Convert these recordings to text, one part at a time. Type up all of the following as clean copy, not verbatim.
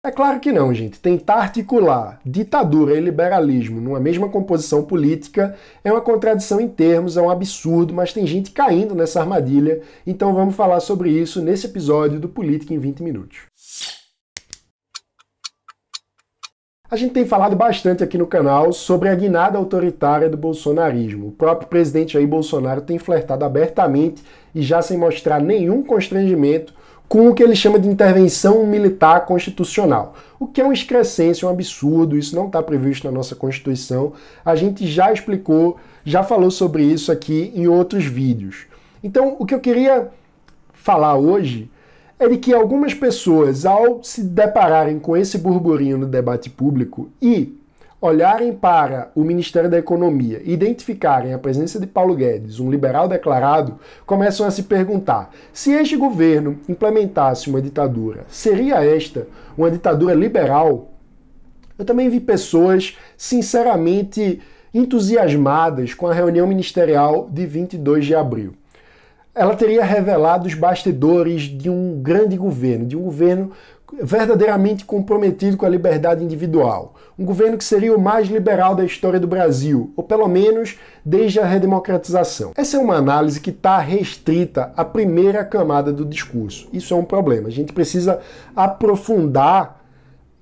É claro que não, gente. Tentar articular ditadura e liberalismo numa mesma composição política é uma contradição em termos, é um absurdo, mas tem gente caindo nessa armadilha, então vamos falar sobre isso nesse episódio do Política em 20 Minutos. A gente tem falado bastante aqui no canal sobre a guinada autoritária do bolsonarismo. O próprio presidente Jair Bolsonaro tem flertado abertamente e já sem mostrar nenhum constrangimento com o que ele chama de intervenção militar constitucional, o que é uma excrescência, um absurdo, isso não está previsto na nossa Constituição, a gente já explicou, já falou sobre isso aqui em outros vídeos. Então, o que eu queria falar hoje é de que algumas pessoas, ao se depararem com esse burburinho no debate público e olharem para o Ministério da Economia e identificarem a presença de Paulo Guedes, um liberal declarado, começam a se perguntar: se este governo implementasse uma ditadura, seria esta uma ditadura liberal? Eu também vi pessoas sinceramente entusiasmadas com a reunião ministerial de 22 de abril. Ela teria revelado os bastidores de um grande governo, de um governo verdadeiramente comprometido com a liberdade individual. Um governo que seria o mais liberal da história do Brasil, ou pelo menos desde a redemocratização. Essa é uma análise que está restrita à primeira camada do discurso. Isso é um problema. A gente precisa aprofundar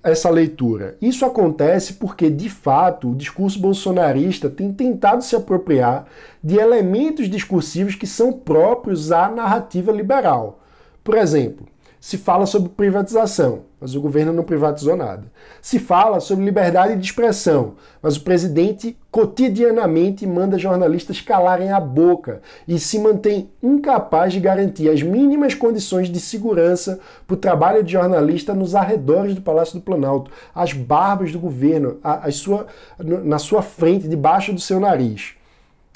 essa leitura. Isso acontece porque, de fato, o discurso bolsonarista tem tentado se apropriar de elementos discursivos que são próprios à narrativa liberal. Por exemplo, se fala sobre privatização, mas o governo não privatizou nada. Se fala sobre liberdade de expressão, mas o presidente cotidianamente manda jornalistas calarem a boca e se mantém incapaz de garantir as mínimas condições de segurança para o trabalho de jornalista nos arredores do Palácio do Planalto, às barbas do governo, na sua frente, debaixo do seu nariz.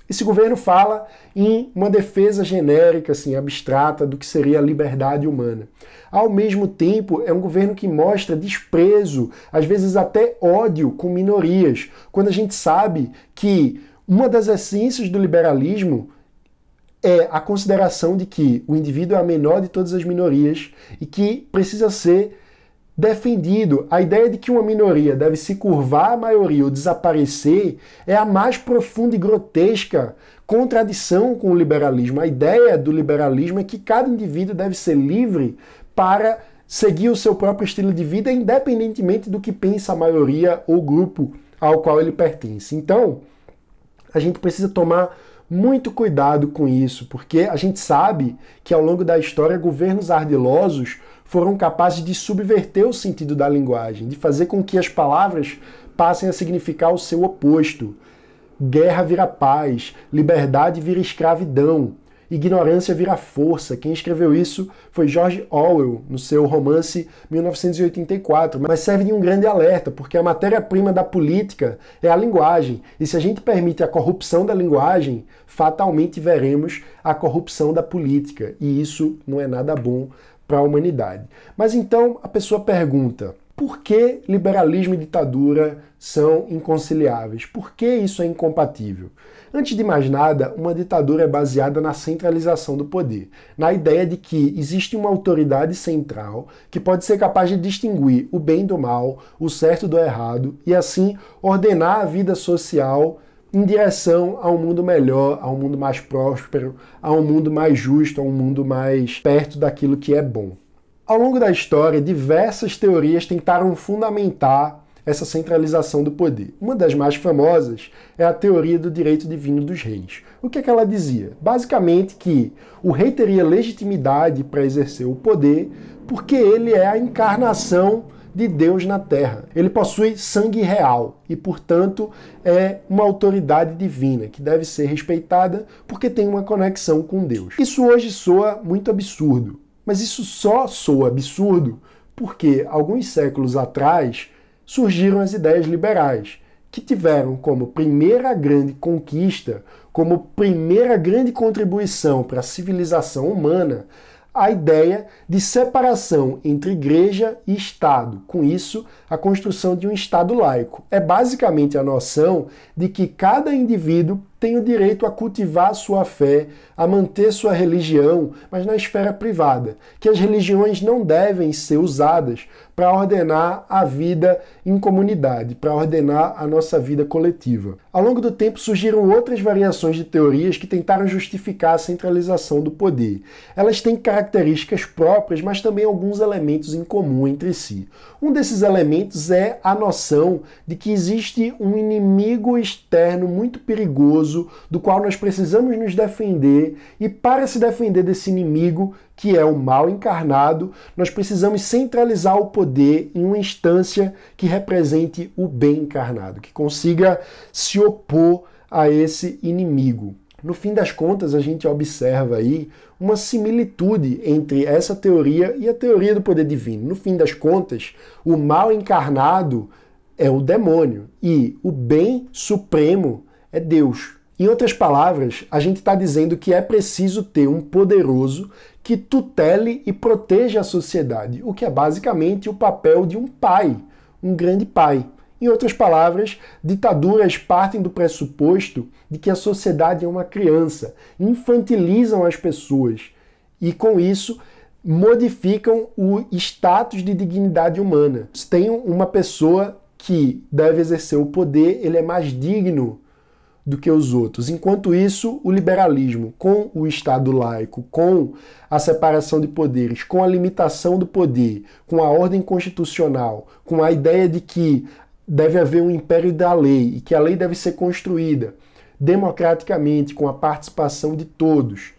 Esse governo fala em uma defesa genérica, assim, abstrata do que seria a liberdade humana. Ao mesmo tempo, é um governo que mostra desprezo, às vezes até ódio com minorias, quando a gente sabe que uma das essências do liberalismo é a consideração de que o indivíduo é a menor de todas as minorias e que precisa ser defendido. A ideia de que uma minoria deve se curvar à maioria ou desaparecer é a mais profunda e grotesca contradição com o liberalismo. A ideia do liberalismo é que cada indivíduo deve ser livre para seguir o seu próprio estilo de vida, independentemente do que pensa a maioria ou grupo ao qual ele pertence. Então, a gente precisa tomar muito cuidado com isso, porque a gente sabe que ao longo da história governos ardilosos foram capazes de subverter o sentido da linguagem, de fazer com que as palavras passem a significar o seu oposto. Guerra vira paz, liberdade vira escravidão, ignorância vira força. Quem escreveu isso foi George Orwell, no seu romance 1984, mas serve de um grande alerta, porque a matéria-prima da política é a linguagem, e se a gente permite a corrupção da linguagem, fatalmente veremos a corrupção da política, e isso não é nada bom para a humanidade. Mas então a pessoa pergunta: por que liberalismo e ditadura são inconciliáveis? Por que isso é incompatível? Antes de mais nada, uma ditadura é baseada na centralização do poder, na ideia de que existe uma autoridade central que pode ser capaz de distinguir o bem do mal, o certo do errado e assim ordenar a vida social em direção a um mundo melhor, a um mundo mais próspero, a um mundo mais justo, a um mundo mais perto daquilo que é bom. Ao longo da história, diversas teorias tentaram fundamentar essa centralização do poder. Uma das mais famosas é a teoria do direito divino dos reis. O que é que ela dizia? Basicamente que o rei teria legitimidade para exercer o poder porque ele é a encarnação de Deus na Terra. Ele possui sangue real e, portanto, é uma autoridade divina que deve ser respeitada porque tem uma conexão com Deus. Isso hoje soa muito absurdo, mas isso só soa absurdo porque, alguns séculos atrás, surgiram as ideias liberais, que tiveram como primeira grande conquista, como primeira grande contribuição para a civilização humana, a ideia de separação entre igreja e Estado. Com isso, a construção de um Estado laico. É basicamente a noção de que cada indivíduo tem o direito a cultivar sua fé, a manter sua religião, mas na esfera privada, que as religiões não devem ser usadas para ordenar a vida em comunidade, para ordenar a nossa vida coletiva. Ao longo do tempo surgiram outras variações de teorias que tentaram justificar a centralização do poder. Elas têm características próprias, mas também alguns elementos em comum entre si. Um desses elementos é a noção de que existe um inimigo externo muito perigoso do qual nós precisamos nos defender, e para se defender desse inimigo, que é o mal encarnado, nós precisamos centralizar o poder em uma instância que represente o bem encarnado, que consiga se opor a esse inimigo. No fim das contas, a gente observa aí uma similitude entre essa teoria e a teoria do poder divino. No fim das contas, o mal encarnado é o demônio e o bem supremo é Deus. Em outras palavras, a gente está dizendo que é preciso ter um poderoso que tutele e proteja a sociedade, o que é basicamente o papel de um pai, um grande pai. Em outras palavras, ditaduras partem do pressuposto de que a sociedade é uma criança, infantilizam as pessoas e, com isso, modificam o status de dignidade humana. Se tem uma pessoa que deve exercer o poder, ele é mais digno do que os outros. Enquanto isso, o liberalismo, com o Estado laico, com a separação de poderes, com a limitação do poder, com a ordem constitucional, com a ideia de que deve haver um império da lei e que a lei deve ser construída democraticamente, com a participação de todos,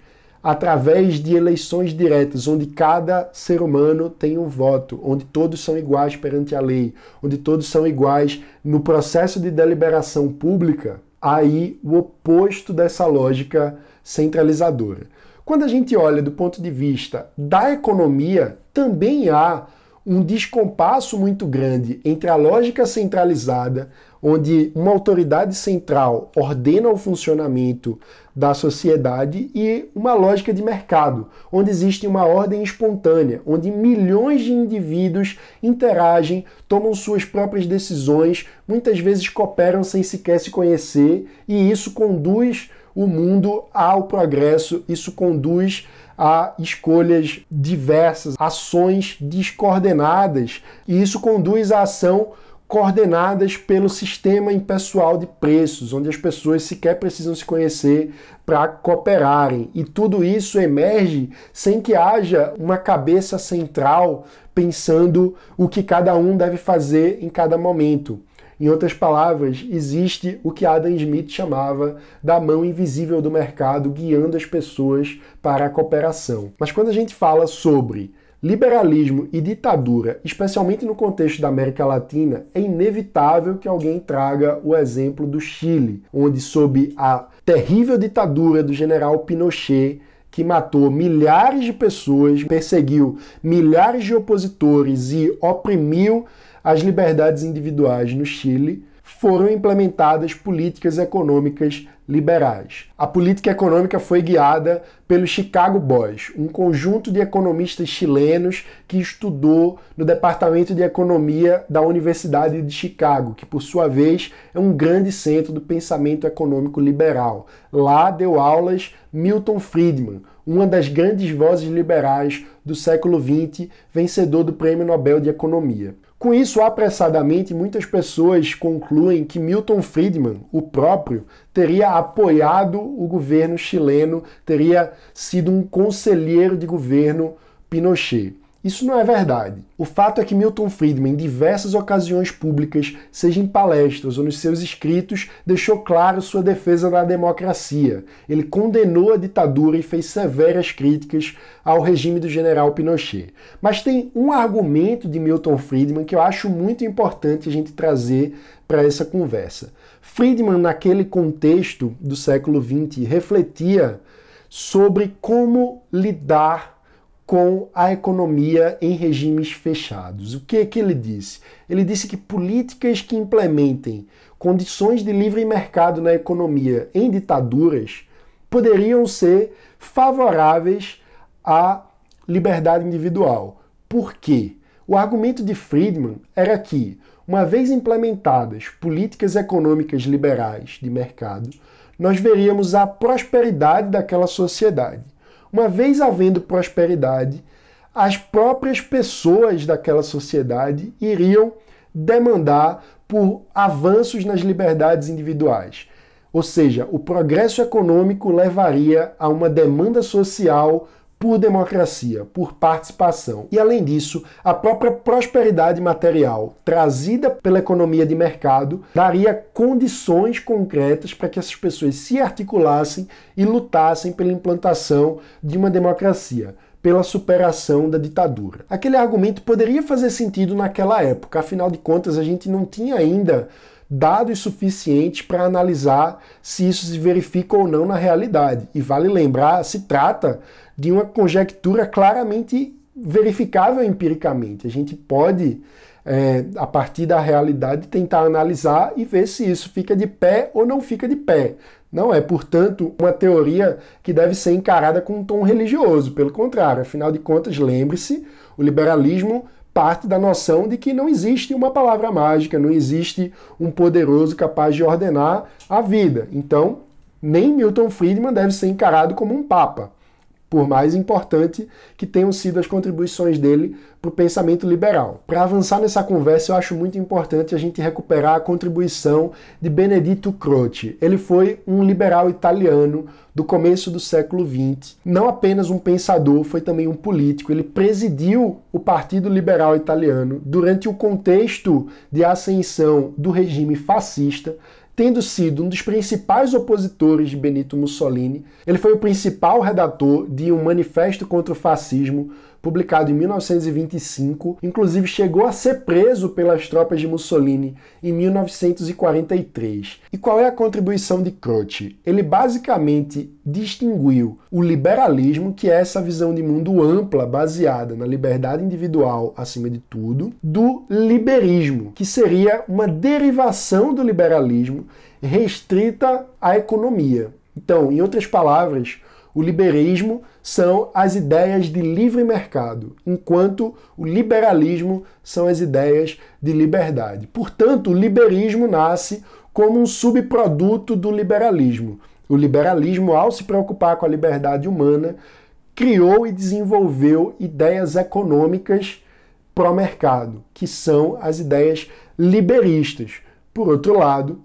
através de eleições diretas, onde cada ser humano tem um voto, onde todos são iguais perante a lei, onde todos são iguais no processo de deliberação pública, aí o oposto dessa lógica centralizadora. Quando a gente olha do ponto de vista da economia, também há um descompasso muito grande entre a lógica centralizada, onde uma autoridade central ordena o funcionamento da sociedade, e uma lógica de mercado, onde existe uma ordem espontânea, onde milhões de indivíduos interagem, tomam suas próprias decisões, muitas vezes cooperam sem sequer se conhecer, e isso conduz o mundo ao progresso, isso conduz a escolhas diversas, ações descoordenadas, e isso conduz à ação coordenadas pelo sistema impessoal de preços, onde as pessoas sequer precisam se conhecer para cooperarem. E tudo isso emerge sem que haja uma cabeça central pensando o que cada um deve fazer em cada momento. Em outras palavras, existe o que Adam Smith chamava da mão invisível do mercado guiando as pessoas para a cooperação. Mas quando a gente fala sobre liberalismo e ditadura, especialmente no contexto da América Latina, é inevitável que alguém traga o exemplo do Chile, onde, sob a terrível ditadura do general Pinochet, que matou milhares de pessoas, perseguiu milhares de opositores e oprimiu as liberdades individuais no Chile, foram implementadas políticas econômicas liberais. A política econômica foi guiada pelo Chicago Boys, um conjunto de economistas chilenos que estudou no Departamento de Economia da Universidade de Chicago, que por sua vez é um grande centro do pensamento econômico liberal. Lá deu aulas Milton Friedman, uma das grandes vozes liberais do século XX, vencedor do Prêmio Nobel de Economia. Com isso, apressadamente, muitas pessoas concluem que Milton Friedman, o próprio, teria apoiado o governo chileno, teria sido um conselheiro de governo Pinochet. Isso não é verdade. O fato é que Milton Friedman, em diversas ocasiões públicas, seja em palestras ou nos seus escritos, deixou claro sua defesa da democracia. Ele condenou a ditadura e fez severas críticas ao regime do general Pinochet. Mas tem um argumento de Milton Friedman que eu acho muito importante a gente trazer para essa conversa. Friedman, naquele contexto do século XX, refletia sobre como lidar com a economia em regimes fechados. O que é que ele disse? Ele disse que políticas que implementem condições de livre mercado na economia em ditaduras poderiam ser favoráveis à liberdade individual. Por quê? O argumento de Friedman era que, uma vez implementadas políticas econômicas liberais de mercado, nós veríamos a prosperidade daquela sociedade. Uma vez havendo prosperidade, as próprias pessoas daquela sociedade iriam demandar por avanços nas liberdades individuais. Ou seja, o progresso econômico levaria a uma demanda social por democracia, por participação. E, além disso, a própria prosperidade material, trazida pela economia de mercado, daria condições concretas para que essas pessoas se articulassem e lutassem pela implantação de uma democracia, pela superação da ditadura. Aquele argumento poderia fazer sentido naquela época, afinal de contas, a gente não tinha ainda dados suficientes para analisar se isso se verifica ou não na realidade. E vale lembrar, se trata de uma conjectura claramente verificável empiricamente. A gente pode, a partir da realidade, tentar analisar e ver se isso fica de pé ou não fica de pé. Não é, portanto, uma teoria que deve ser encarada com um tom religioso. Pelo contrário, afinal de contas, lembre-se, o liberalismo parte da noção de que não existe uma palavra mágica, não existe um poderoso capaz de ordenar a vida. Então, nem Milton Friedman deve ser encarado como um papa, por mais importante que tenham sido as contribuições dele para o pensamento liberal. Para avançar nessa conversa, eu acho muito importante a gente recuperar a contribuição de Benedetto Croce. Ele foi um liberal italiano do começo do século XX. Não apenas um pensador, foi também um político. Ele presidiu o Partido Liberal Italiano durante o contexto de ascensão do regime fascista, tendo sido um dos principais opositores de Benito Mussolini. Ele foi o principal redator de um manifesto contra o fascismo, publicado em 1925, inclusive chegou a ser preso pelas tropas de Mussolini em 1943. E qual é a contribuição de Croce? Ele basicamente distinguiu o liberalismo, que é essa visão de mundo ampla, baseada na liberdade individual acima de tudo, do liberismo, que seria uma derivação do liberalismo restrita à economia. Então, em outras palavras, o liberismo são as ideias de livre mercado, enquanto o liberalismo são as ideias de liberdade. Portanto, o liberismo nasce como um subproduto do liberalismo. O liberalismo, ao se preocupar com a liberdade humana, criou e desenvolveu ideias econômicas pró-mercado, que são as ideias liberistas. Por outro lado,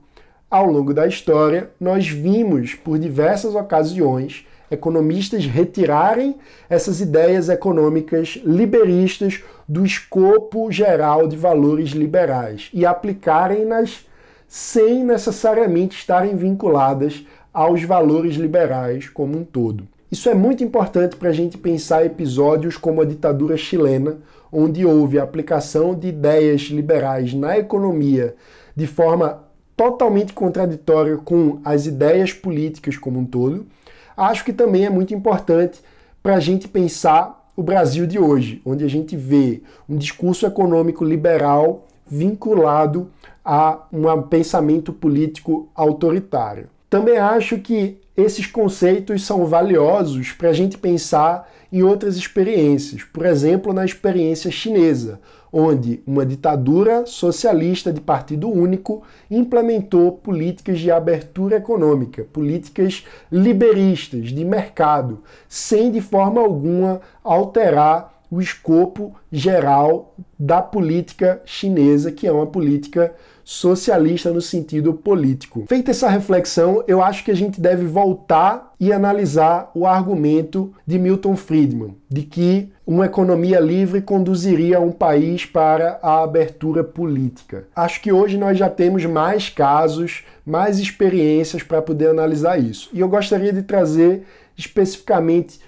ao longo da história, nós vimos por diversas ocasiões economistas retirarem essas ideias econômicas liberistas do escopo geral de valores liberais e aplicarem-nas sem necessariamente estarem vinculadas aos valores liberais como um todo. Isso é muito importante para a gente pensar episódios como a ditadura chilena, onde houve a aplicação de ideias liberais na economia de forma totalmente contraditória com as ideias políticas como um todo. Acho que também é muito importante para a gente pensar o Brasil de hoje, onde a gente vê um discurso econômico liberal vinculado a um pensamento político autoritário. Também acho que esses conceitos são valiosos para a gente pensar em outras experiências, por exemplo, na experiência chinesa, onde uma ditadura socialista de partido único implementou políticas de abertura econômica, políticas liberistas de mercado, sem de forma alguma alterar o escopo geral da política chinesa, que é uma política socialista no sentido político. Feita essa reflexão, eu acho que a gente deve voltar e analisar o argumento de Milton Friedman, de que uma economia livre conduziria um país para a abertura política. Acho que hoje nós já temos mais casos, mais experiências para poder analisar isso. E eu gostaria de trazer especificamente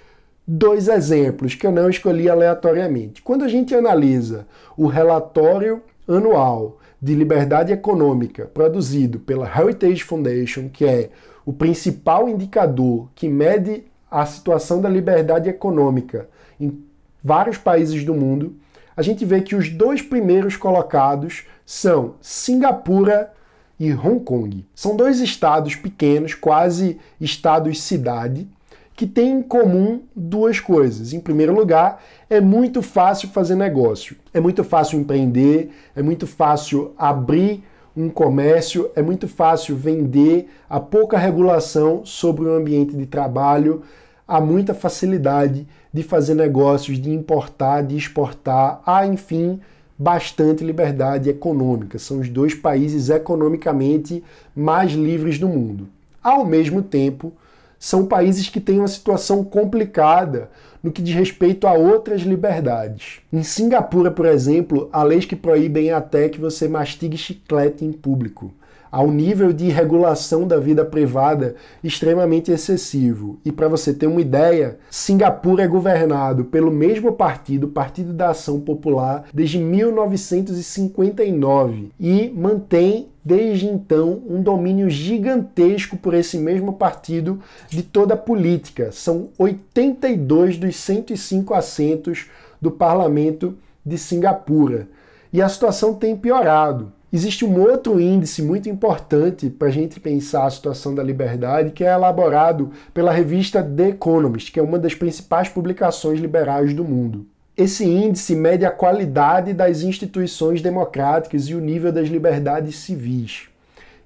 2 exemplos que eu não escolhi aleatoriamente. Quando a gente analisa o relatório anual de liberdade econômica produzido pela Heritage Foundation, que é o principal indicador que mede a situação da liberdade econômica em vários países do mundo, a gente vê que os 2 primeiros colocados são Singapura e Hong Kong. São 2 estados pequenos, quase estados-cidade, que têm em comum 2 coisas. Em primeiro lugar, é muito fácil fazer negócio, é muito fácil empreender, é muito fácil abrir um comércio, é muito fácil vender, há pouca regulação sobre o ambiente de trabalho, há muita facilidade de fazer negócios, de importar, de exportar, há, enfim, bastante liberdade econômica. São os dois países economicamente mais livres do mundo. Ao mesmo tempo, são países que têm uma situação complicada no que diz respeito a outras liberdades. Em Singapura, por exemplo, há leis que proíbem até que você mastigue chiclete em público. Há um nível de regulação da vida privada extremamente excessivo. E para você ter uma ideia, Singapura é governado pelo mesmo partido, o Partido da Ação Popular, desde 1959 e mantém desde então um domínio gigantesco por esse mesmo partido de toda a política. São 82 dos 105 assentos do parlamento de Singapura. E a situação tem piorado. Existe um outro índice muito importante para a gente pensar a situação da liberdade, que é elaborado pela revista The Economist, que é uma das principais publicações liberais do mundo. Esse índice mede a qualidade das instituições democráticas e o nível das liberdades civis.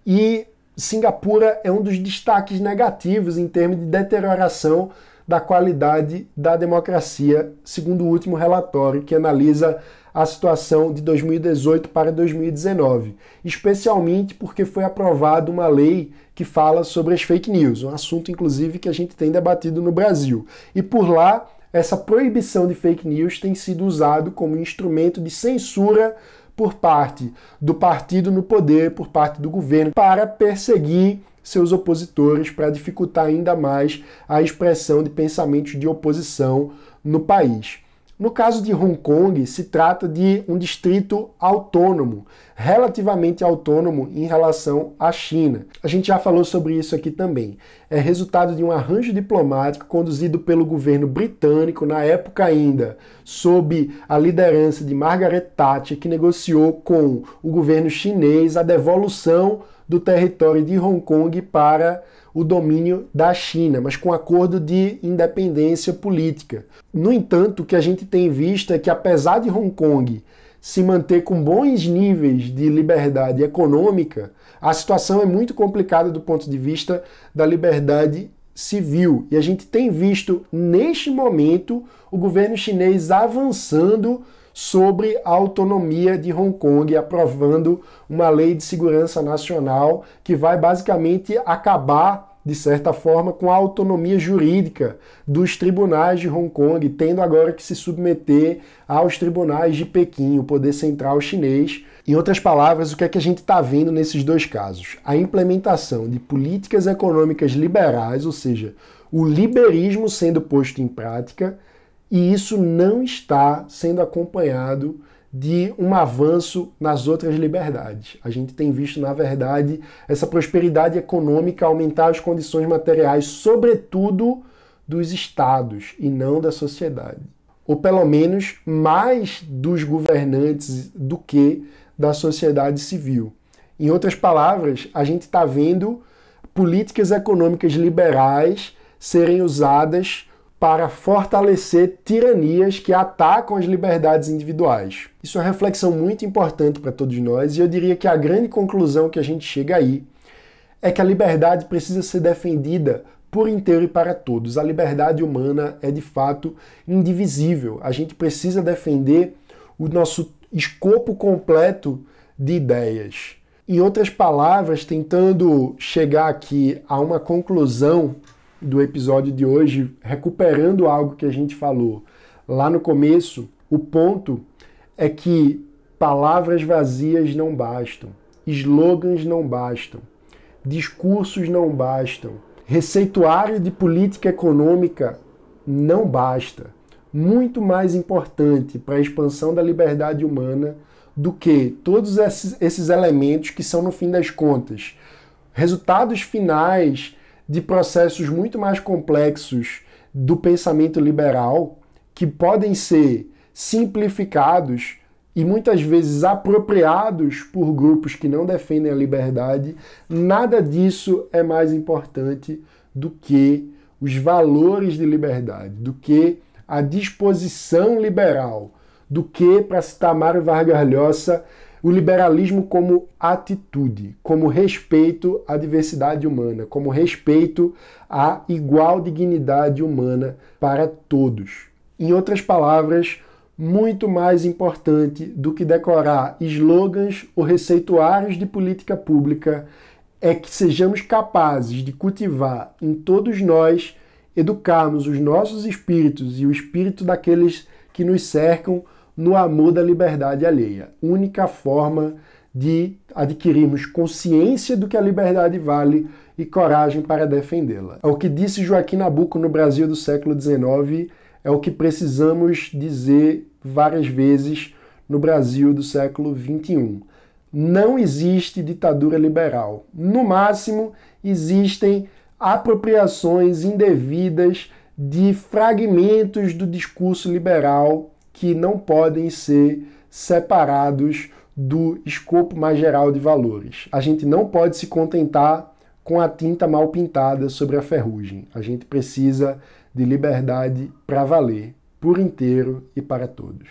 E Singapura é um dos destaques negativos em termos de deterioração da qualidade da democracia, segundo o último relatório que analisa a situação de 2018 para 2019, especialmente porque foi aprovada uma lei que fala sobre as fake news, um assunto inclusive que a gente tem debatido no Brasil. E por lá, essa proibição de fake news tem sido usado como instrumento de censura por parte do partido no poder, por parte do governo, para perseguir seus opositores, para dificultar ainda mais a expressão de pensamentos de oposição no país. No caso de Hong Kong, se trata de um distrito autônomo, relativamente autônomo em relação à China. A gente já falou sobre isso aqui também. É resultado de um arranjo diplomático conduzido pelo governo britânico, na época ainda sob a liderança de Margaret Thatcher, que negociou com o governo chinês a devolução do território de Hong Kong para o domínio da China, mas com acordo de independência política. No entanto, o que a gente tem visto é que, apesar de Hong Kong se manter com bons níveis de liberdade econômica, a situação é muito complicada do ponto de vista da liberdade civil. E a gente tem visto, neste momento, o governo chinês avançando sobre a autonomia de Hong Kong, aprovando uma lei de segurança nacional que vai basicamente acabar, de certa forma, com a autonomia jurídica dos tribunais de Hong Kong, tendo agora que se submeter aos tribunais de Pequim, o poder central chinês. Em outras palavras, o que é que a gente está vendo nesses dois casos? A implementação de políticas econômicas liberais, ou seja, o liberismo sendo posto em prática, e isso não está sendo acompanhado de um avanço nas outras liberdades. A gente tem visto, na verdade, essa prosperidade econômica aumentar as condições materiais, sobretudo dos estados e não da sociedade. Ou pelo menos mais dos governantes do que da sociedade civil. Em outras palavras, a gente está vendo políticas econômicas liberais serem usadas para fortalecer tiranias que atacam as liberdades individuais. Isso é uma reflexão muito importante para todos nós, e eu diria que a grande conclusão que a gente chega aí é que a liberdade precisa ser defendida por inteiro e para todos. A liberdade humana é, de fato, indivisível. A gente precisa defender o nosso escopo completo de ideias. Em outras palavras, tentando chegar aqui a uma conclusão do episódio de hoje, recuperando algo que a gente falou lá no começo, o ponto é que palavras vazias não bastam, slogans não bastam, discursos não bastam, receituário de política econômica não basta. Muito mais importante para a expansão da liberdade humana do que todos esses elementos que são, no fim das contas, resultados finais de processos muito mais complexos do pensamento liberal, que podem ser simplificados e muitas vezes apropriados por grupos que não defendem a liberdade. Nada disso é mais importante do que os valores de liberdade, do que a disposição liberal, do que, para citar Mário Vargas Llosa, O liberalismo como atitude, como respeito à diversidade humana, como respeito à igual dignidade humana para todos. Em outras palavras, muito mais importante do que decorar slogans ou receituários de política pública é que sejamos capazes de cultivar em todos nós, educarmos os nossos espíritos e o espírito daqueles que nos cercam no amor da liberdade alheia. Única forma de adquirirmos consciência do que a liberdade vale e coragem para defendê-la. É o que disse Joaquim Nabuco no Brasil do século XIX, é o que precisamos dizer várias vezes no Brasil do século XXI. Não existe ditadura liberal. No máximo, existem apropriações indevidas de fragmentos do discurso liberal que não podem ser separados do escopo mais geral de valores. A gente não pode se contentar com a tinta mal pintada sobre a ferrugem. A gente precisa de liberdade para valer, por inteiro e para todos.